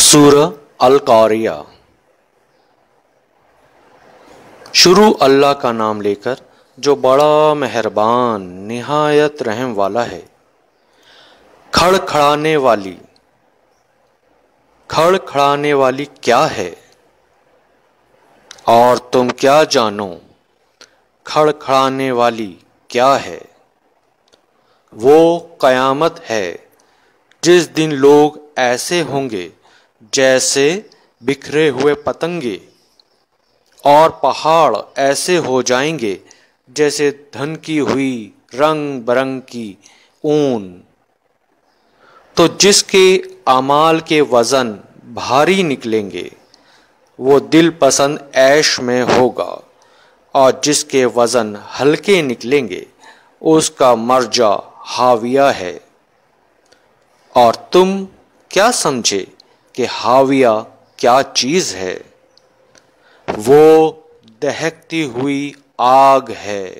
سورہ القاریہ۔ شروع اللہ کا نام لے کر جو بڑا مہربان نہایت رحم والا ہے۔ کھڑکھڑانے والی، کھڑکھڑانے والی کیا ہے اور تم کیا جانو؟ کھڑکھڑانے والی کیا ہے؟ وہ قیامت ہے جس دن لوگ ایسے ہوں گے جیسے بکھرے ہوئے پتنگے، اور پہاڑ ایسے ہو جائیں گے جیسے دھنکی ہوئی رنگ برنگ کی اون۔ تو جس کے اعمال کے وزن بھاری نکلیں گے وہ دل پسند عیش میں ہوگا، اور جس کے وزن ہلکے نکلیں گے اس کا مرجع ہاویہ ہے۔ اور تم کیا سمجھے کہ ہاویہ کیا چیز ہے؟ وہ دہکتی ہوئی آگ ہے۔